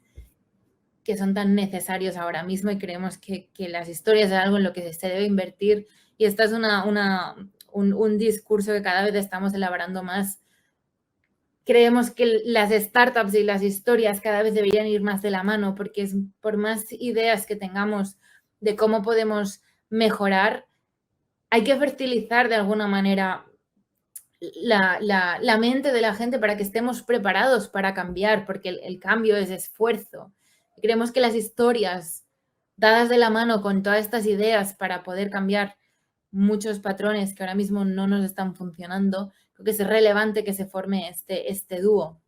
que son tan necesarios ahora mismo y creemos que las historias es algo en lo que se debe invertir y esta es un discurso que cada vez estamos elaborando más. Creemos que las startups y las historias cada vez deberían ir más de la mano porque es por más ideas que tengamos de cómo podemos mejorar, hay que fertilizar de alguna manera la mente de la gente para que estemos preparados para cambiar, porque el cambio es esfuerzo. Creemos que las historias dadas de la mano con todas estas ideas para poder cambiar muchos patrones que ahora mismo no nos están funcionando, creo que es relevante que se forme este dúo.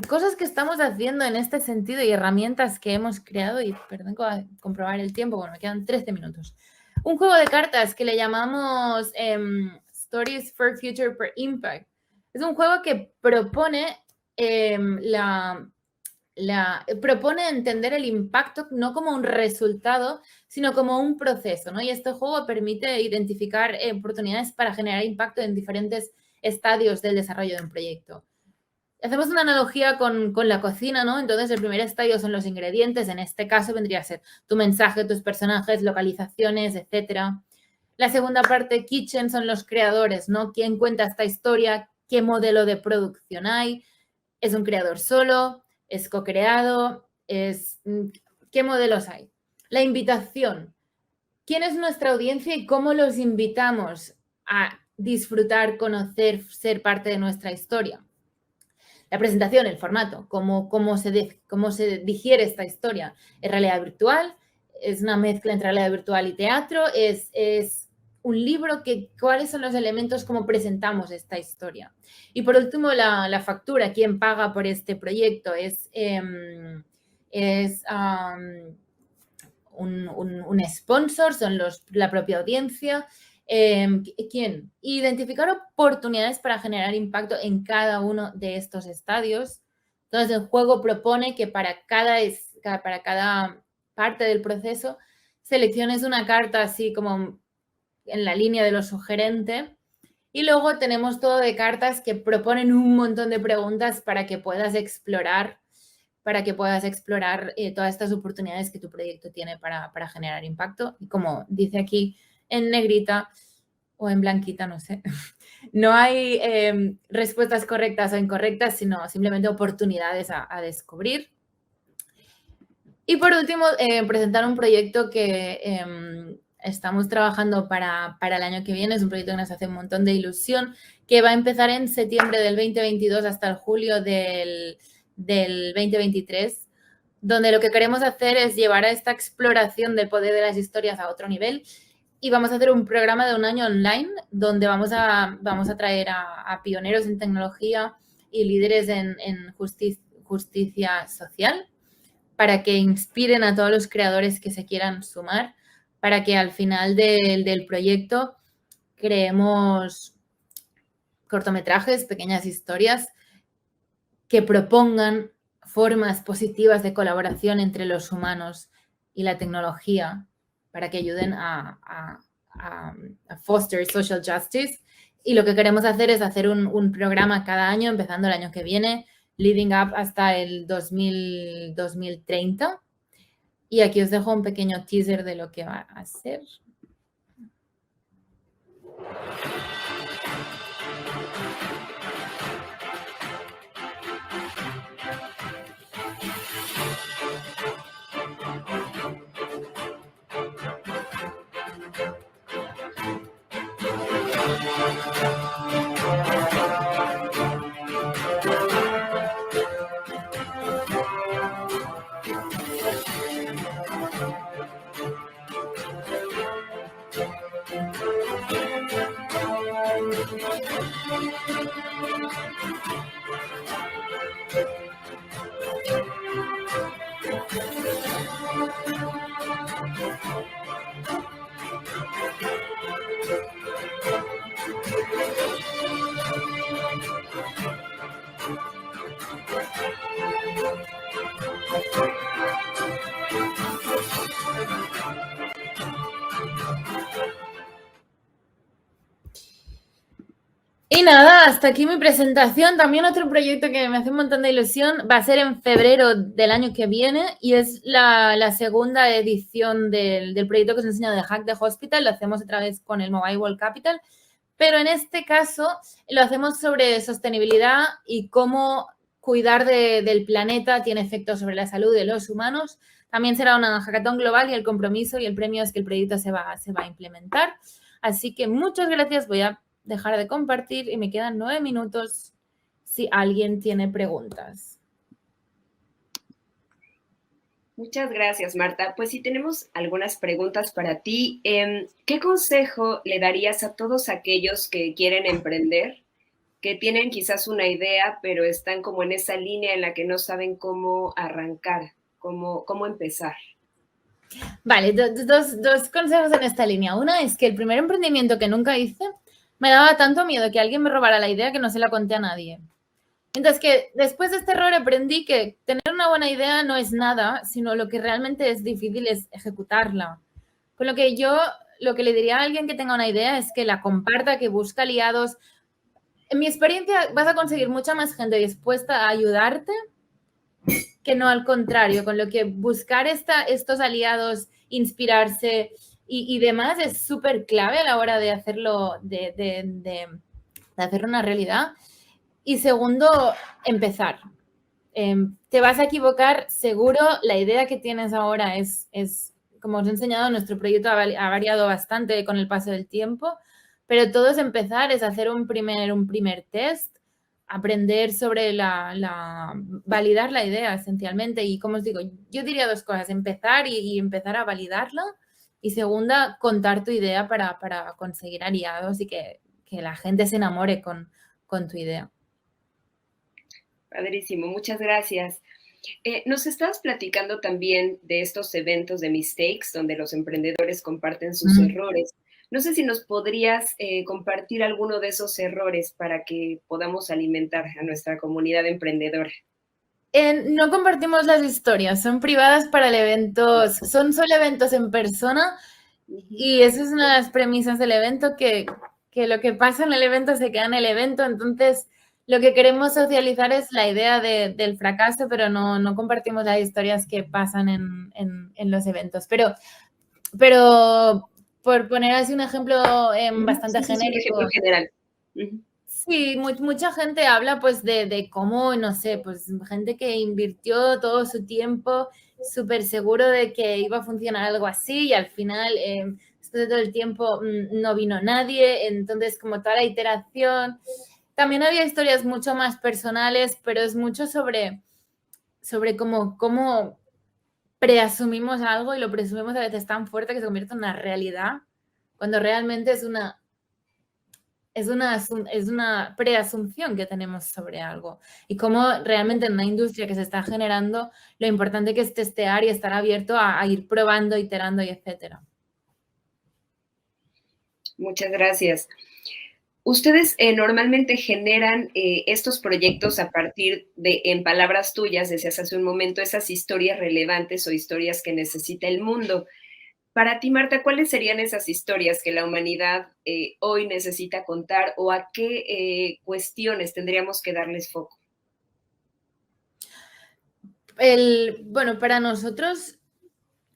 Cosas que estamos haciendo en este sentido y herramientas que hemos creado, y perdón, comprobar el tiempo, bueno, me quedan 13 minutos. Un juego de cartas que le llamamos Stories for Future per Impact. Es un juego que propone propone entender el impacto no como un resultado, sino como un proceso, ¿no? Y este juego permite identificar oportunidades para generar impacto en diferentes estadios del desarrollo de un proyecto. Hacemos una analogía con la cocina, ¿no? Entonces, el primer estadio son los ingredientes. En este caso vendría a ser tu mensaje, tus personajes, localizaciones, etcétera. La segunda parte, kitchen, son los creadores, ¿no? ¿Quién cuenta esta historia? ¿Qué modelo de producción hay? ¿Es un creador solo? ¿Es co-creado? ¿Qué modelos hay? La invitación. ¿Quién es nuestra audiencia y cómo los invitamos a disfrutar, conocer, ser parte de nuestra historia? La presentación, el formato, cómo se digiere esta historia. ¿Es realidad virtual? ¿Es una mezcla entre realidad virtual y teatro? ¿Es un libro? ¿Cuáles son los elementos? ¿Cómo presentamos esta historia? Y por último, la factura. ¿Quién paga por este proyecto? ¿Es un sponsor? ¿Son la propia audiencia? ¿Quién? Identificar oportunidades para generar impacto en cada uno de estos estadios. Entonces, el juego propone que para cada parte del proceso selecciones una carta así como en la línea de lo sugerente, y luego tenemos todo de cartas que proponen un montón de preguntas para que puedas explorar todas estas oportunidades que tu proyecto tiene para generar impacto. Y como dice aquí en negrita o en blanquita, no sé, no hay respuestas correctas o incorrectas, sino simplemente oportunidades a descubrir. Y por último, presentar un proyecto que estamos trabajando para el año que viene. Es un proyecto que nos hace un montón de ilusión, que va a empezar en septiembre del 2022 hasta el julio del 2023, donde lo que queremos hacer es llevar a esta exploración del poder de las historias a otro nivel. Y vamos a hacer un programa de un año online donde vamos a traer a pioneros en tecnología y líderes en justicia social para que inspiren a todos los creadores que se quieran sumar, para que al final del proyecto creemos cortometrajes, pequeñas historias que propongan formas positivas de colaboración entre los humanos y la tecnología para que ayuden a foster social justice. Y lo que queremos hacer es hacer un programa cada año, empezando el año que viene, leading up hasta el 2030. Y aquí os dejo un pequeño teaser de lo que va a ser. Y nada, hasta aquí mi presentación. También otro proyecto que me hace un montón de ilusión va a ser en febrero del año que viene y es la segunda edición del proyecto que os he enseñado de Hack the Hospital. Lo hacemos otra vez con el Mobile World Capital, pero en este caso lo hacemos sobre sostenibilidad y cómo cuidar del planeta tiene efectos sobre la salud de los humanos. También será una hackathon global y el compromiso y el premio es que el proyecto se va a implementar. Así que muchas gracias. Voy a dejar de compartir y me quedan 9 minutos si alguien tiene preguntas. Muchas gracias, Marta. Pues sí, tenemos algunas preguntas para ti. ¿Qué consejo le darías a todos aquellos que quieren emprender, que tienen quizás una idea, pero están como en esa línea en la que no saben cómo arrancar, cómo empezar? Vale, dos consejos en esta línea. Una es que el primer emprendimiento que nunca hice me daba tanto miedo que alguien me robara la idea que no se la conté a nadie. Entonces, que después de este error aprendí que tener una buena idea no es nada, sino lo que realmente es difícil es ejecutarla. Con lo que yo, lo que le diría a alguien que tenga una idea es que la comparta, que busque aliados. En mi experiencia, vas a conseguir mucha más gente dispuesta a ayudarte que no al contrario, con lo que buscar estos aliados, inspirarse y demás es súper clave a la hora de hacerlo, de hacerlo una realidad. Y segundo, empezar. Te vas a equivocar, seguro. La idea que tienes ahora es como os he enseñado, nuestro proyecto ha variado bastante con el paso del tiempo, pero todo es empezar, es hacer un primer test, aprender sobre validar la idea esencialmente. Y como os digo, yo diría dos cosas: empezar y empezar a validarla, y segunda, contar tu idea para conseguir aliados y que la gente se enamore con tu idea. Padrísimo, muchas gracias. Nos estabas platicando también de estos eventos de Mistakes, donde los emprendedores comparten sus errores. No sé si nos podrías compartir alguno de esos errores para que podamos alimentar a nuestra comunidad emprendedora. No compartimos las historias, son privadas para el evento, son solo eventos en persona, y esa es una de las premisas del evento, que lo que pasa en el evento se queda en el evento. Entonces, lo que queremos socializar es la idea del fracaso, pero no compartimos las historias que pasan en los eventos. Pero por poner así un ejemplo bastante genérico. Un ejemplo general. Sí, mucha gente habla pues de cómo, no sé, pues gente que invirtió todo su tiempo súper seguro de que iba a funcionar algo así, y al final, después de todo el tiempo, no vino nadie. Entonces, como toda la iteración. También había historias mucho más personales, pero es mucho sobre cómo preasumimos algo y lo presumimos a veces tan fuerte que se convierte en una realidad, cuando realmente es una preasunción que tenemos sobre algo. Y cómo realmente en una industria que se está generando, lo importante que es testear y estar abierto a ir probando, iterando y etcétera. Muchas gracias. Ustedes normalmente generan estos proyectos a partir de, en palabras tuyas, decías hace un momento, esas historias relevantes o historias que necesita el mundo. Para ti, Marta, ¿cuáles serían esas historias que la humanidad hoy necesita contar, o a qué cuestiones tendríamos que darles foco? Bueno, para nosotros,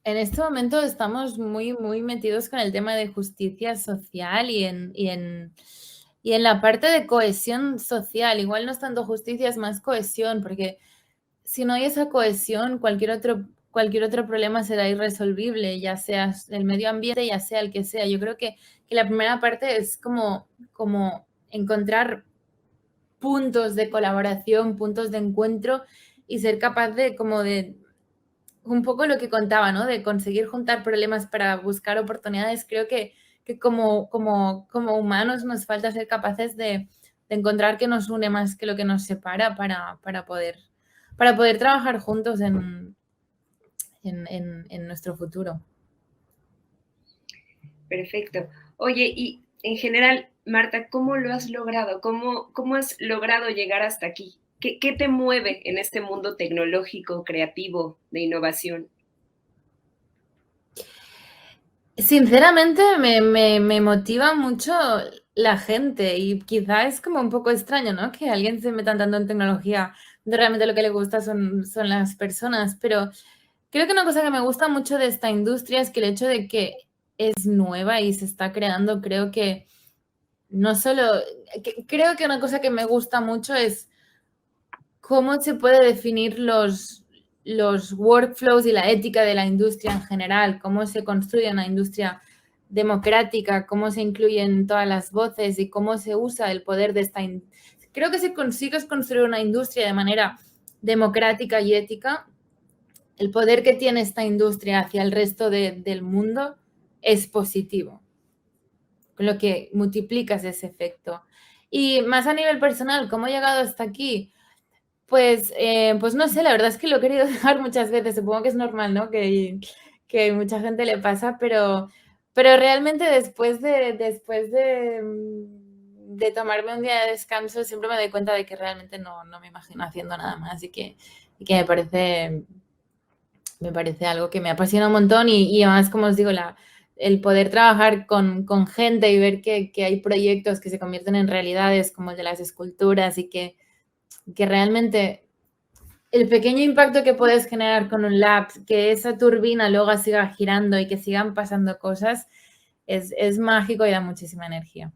en este momento estamos muy, muy metidos con el tema de justicia social y en la parte de cohesión social. Igual no es tanto justicia, es más cohesión, porque si no hay esa cohesión, cualquier otro problema será irresolvible, ya sea el medio ambiente, ya sea el que sea. Yo creo que la primera parte es como encontrar puntos de colaboración, puntos de encuentro, y ser capaz de un poco lo que contaba, ¿no? De conseguir juntar problemas para buscar oportunidades. Creo que como humanos nos falta ser capaces de encontrar qué nos une más que lo que nos separa para poder trabajar juntos en nuestro futuro. Perfecto. Oye, y en general, Marta, ¿cómo lo has logrado? ¿Cómo has logrado llegar hasta aquí? ¿Qué te mueve en este mundo tecnológico, creativo, de innovación? Sinceramente, me motiva mucho la gente, y quizá es como un poco extraño, ¿no? Que alguien se meta tanto en tecnología, de realmente lo que le gusta son las personas, pero creo que una cosa que me gusta mucho de esta industria es que el hecho de que es nueva y se está creando, creo que creo que una cosa que me gusta mucho es cómo se puede definir los workflows y la ética de la industria en general, cómo se construye una industria democrática, cómo se incluyen todas las voces y cómo se usa el poder de esta... Creo que si consigues construir una industria de manera democrática y ética, el poder que tiene esta industria hacia el resto del mundo es positivo, con lo que multiplicas ese efecto. Y más a nivel personal, ¿cómo he llegado hasta aquí? Pues no sé, la verdad es que lo he querido dejar muchas veces, supongo que es normal, ¿no? Que mucha gente le pasa, pero realmente después de tomarme un día de descanso siempre me doy cuenta de que realmente no me imagino haciendo nada más y que me parece algo que me apasiona un montón y además, como os digo, el poder trabajar con gente y ver que hay proyectos que se convierten en realidades como el de las esculturas y que realmente el pequeño impacto que puedes generar con un lab, que esa turbina luego siga girando y que sigan pasando cosas, es mágico y da muchísima energía.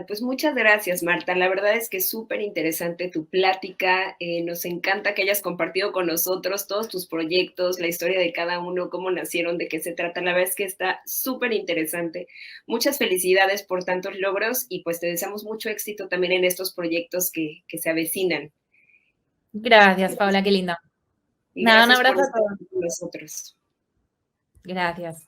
Pues muchas gracias, Marta. La verdad es que es súper interesante tu plática. Nos encanta que hayas compartido con nosotros todos tus proyectos, la historia de cada uno, cómo nacieron, de qué se trata. La verdad es que está súper interesante. Muchas felicidades por tantos logros y pues te deseamos mucho éxito también en estos proyectos que se avecinan. Gracias, Paula, qué linda. Y nada, un abrazo a todos. Con nosotros. Gracias.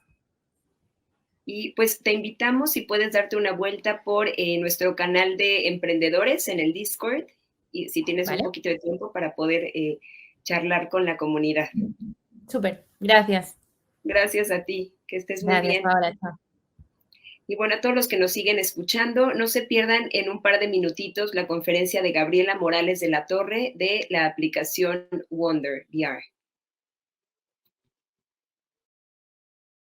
Y pues te invitamos si puedes darte una vuelta por nuestro canal de emprendedores en el Discord y si tienes un poquito de tiempo para poder charlar con la comunidad. Súper, gracias. Gracias a ti, que estés muy bien. Paola, chao. Y bueno, a todos los que nos siguen escuchando, no se pierdan en un par de minutitos la conferencia de Gabriela Morales de la Torre de la aplicación Wonder VR.